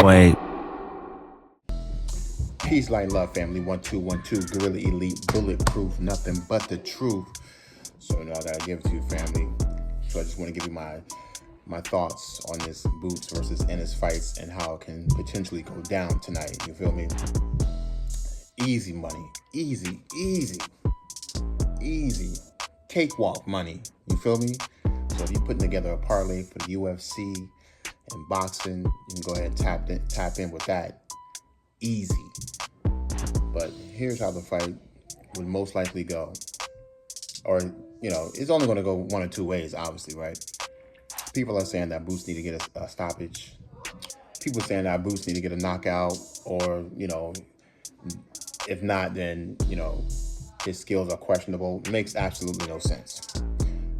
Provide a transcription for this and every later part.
Wait. Peace, light, and love, family. 1212, Gorilla Elite, bulletproof, nothing but the truth. So now that I give it to you, family. So I just want to give you my thoughts on this Boots versus Ennis fights and how it can potentially go down tonight. You feel me? Easy money, easy. Cakewalk money. You feel me? So if you're putting together a parlay for the UFC and boxing, you can go ahead and tap in with that. Easy. But here's how the fight would most likely go. Or, it's only going to go one or two ways, obviously, right? People are saying that Boots need to get a stoppage. People are saying that Boots need to get a knockout. Or, if not, then, his skills are questionable. It makes absolutely no sense.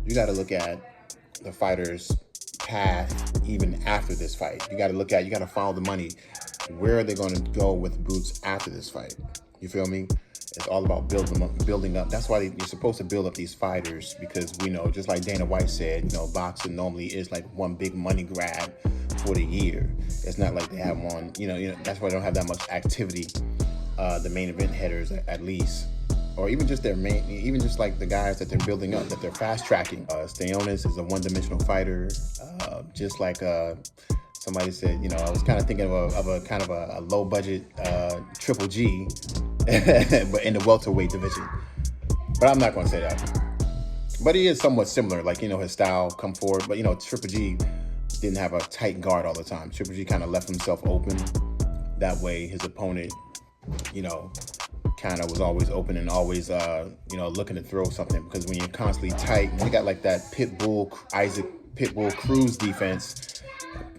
You got to look at the fighter's path even after this fight. You got to follow the money. Where are they going to go with Boots after this fight? You feel me? It's all about building up. That's why you're supposed to build up these fighters, because we know, just like Dana White said, boxing normally is like one big money grab for the year. It's not like they have one, that's why they don't have that much activity. The main event headers, at least, or even just even just like the guys that they're building up, that they're fast tracking. Stanionis is a one-dimensional fighter, just like somebody said, I was kind of thinking of a kind of a low budget Triple G, but in the welterweight division. But I'm not going to say that. But he is somewhat similar, like, his style come forward. But, Triple G didn't have a tight guard all the time. Triple G kind of left himself open. That way his opponent, kind of was always open and always, looking to throw something. Because when you're constantly tight, when you got like that Pitbull Cruz defense,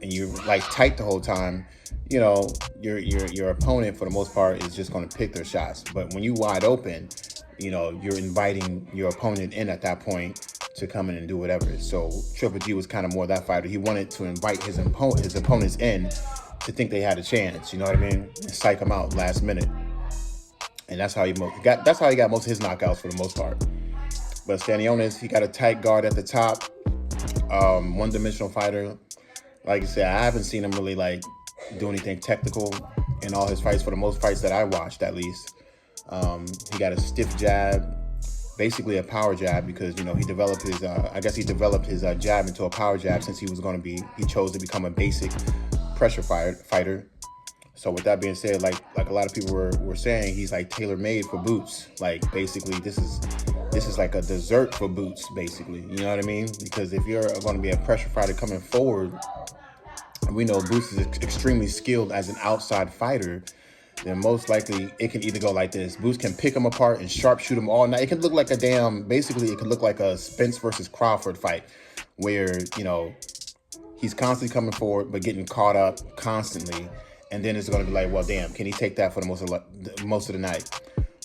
and you're like tight the whole time, your opponent for the most part is just going to pick their shots. But when you wide open, you're inviting your opponent in at that point to come in and do whatever. So Triple G was kind of more that fighter. He wanted to invite his opponents in to think they had a chance. You know what I mean? And psych them out last minute. And that's how he got most of his knockouts for the most part. But Stanionis, he got a tight guard at the top, one-dimensional fighter. Like I said, I haven't seen him really like do anything technical in all his fights, for the most fights that I watched, at least. He got a stiff jab, basically a power jab, because he developed his jab into a power jab, since he chose to become a basic pressure fighter. So with that being said, like a lot of people were saying, he's like tailor-made for Boots. Like, basically this is like a dessert for Boots, basically. You know what I mean? Because if you're going to be a pressure fighter coming forward, and we know Boots is extremely skilled as an outside fighter, then most likely it can either go like this. Boots can pick him apart and sharpshoot him all night. It could look like basically it could look like a Spence versus Crawford fight, where, he's constantly coming forward but getting caught up constantly. And then it's going to be like, well, damn, can he take that for the most of the night?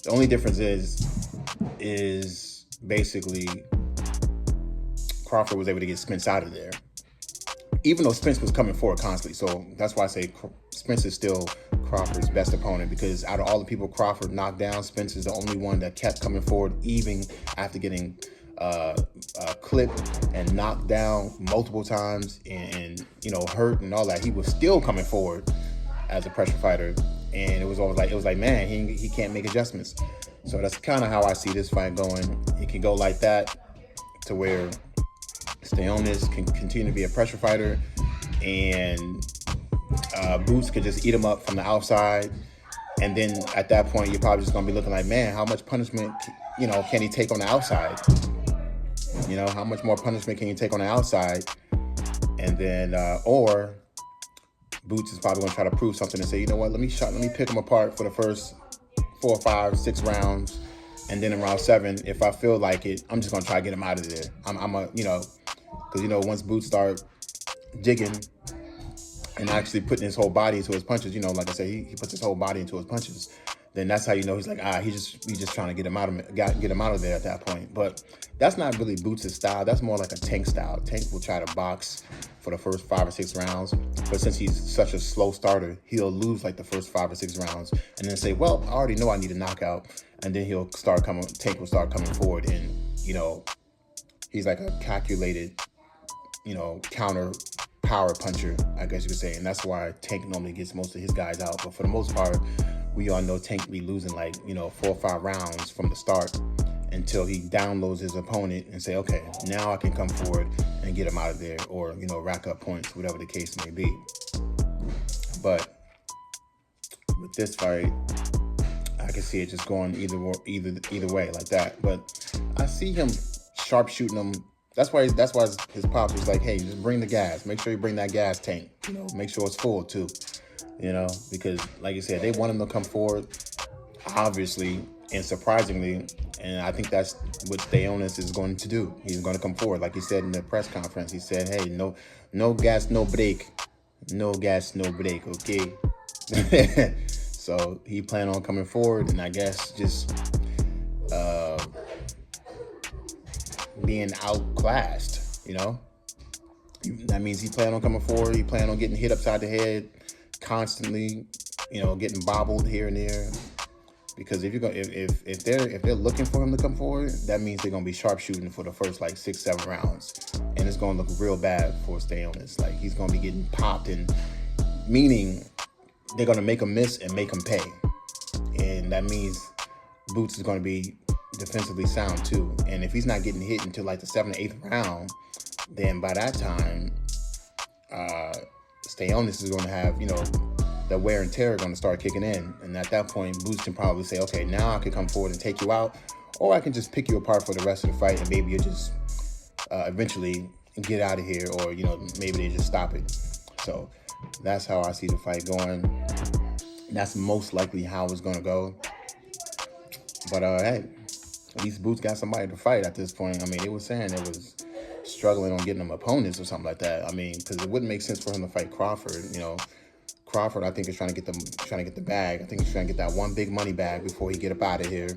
The only difference is basically Crawford was able to get Spence out of there, even though Spence was coming forward constantly. So that's why I say Spence is still Crawford's best opponent, because out of all the people Crawford knocked down, Spence is the only one that kept coming forward, even after getting clipped and knocked down multiple times and hurt and all that. He was still coming forward as a pressure fighter, and it was like, man, he can't make adjustments. So that's kind of how I see this fight going. It can go like that, to where Stanionis can continue to be a pressure fighter, and Boots could just eat him up from the outside. And then at that point, you're probably just gonna be looking like, man, how much punishment can he take on the outside? How much more punishment can you take on the outside? And then or Boots is probably gonna try to prove something and say, you know what, let me pick him apart for the first 4, 5, 6 rounds, and then in round 7, if I feel like it, I'm just gonna try to get him out of there. Because once Boots start digging and actually putting his whole body into his punches, like I said, he puts his whole body into his punches, then that's how he's like, he's just trying to get him out of there at that point. But that's not really Boots' style. That's more like a Tank style. Tank will try to box for the first 5 or 6 rounds, but since he's such a slow starter, he'll lose like the first 5 or 6 rounds, and then say, well, I already know I need a knockout, and then Tank will start coming forward and you know, he's like a calculated, you know, counter power puncher, I guess you could say. And that's why Tank normally gets most of his guys out. But for the most part, we all know Tank be losing like, you know, 4 or 5 rounds from the start until he downloads his opponent and say, okay, now I can come forward and get him out of there, or, you know, rack up points, whatever the case may be. But with this fight, I can see it just going either way like that. But I see him sharpshooting him. That's why his pops was like, hey, just bring the gas. Make sure you bring that gas tank. You know, make sure it's full too. You know, because like you said, they want him to come forward, obviously, and surprisingly, and I think that's what Stanionis is going to do. He's going to come forward, like he said in the press conference. He said, hey, no gas, no break. No gas, no break, okay? So he planned on coming forward, and I guess just being outclassed, you know? That means he planned on coming forward. He planned on getting hit upside the head constantly, you know, getting bobbled here and there. Because if they're looking for him to come forward, that means they're gonna be sharpshooting for the first like 6-7 rounds, and it's gonna look real bad for Stanionis. Like, he's gonna be getting popped, and meaning they're gonna make him miss and make him pay, and that means Boots is gonna be defensively sound too. And if he's not getting hit until like the 7th or 8th round, then by that time, Stanionis is gonna have, you know, the wear and tear are going to start kicking in. And at that point, Boots can probably say, okay, now I can come forward and take you out, or I can just pick you apart for the rest of the fight, and maybe you just eventually get out of here, or, you know, maybe they just stop it. So that's how I see the fight going. That's most likely how it's going to go. But hey, at least Boots got somebody to fight at this point. I mean, they were saying it was struggling on getting them opponents or something like that. I mean, because it wouldn't make sense for him to fight Crawford, you know. Crawford, I think, is trying to get the bag. I think he's trying to get that one big money bag before he get up out of here.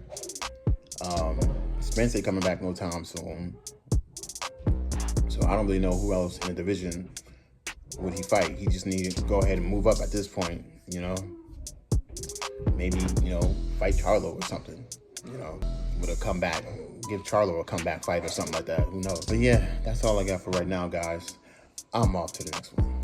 Spence ain't coming back no time soon. So I don't really know who else in the division would he fight. He just needed to go ahead and move up at this point, you know. Maybe, you know, fight Charlo or something, you know, with a comeback. Give Charlo a comeback fight or something like that. Who knows? But yeah, that's all I got for right now, guys. I'm off to the next one.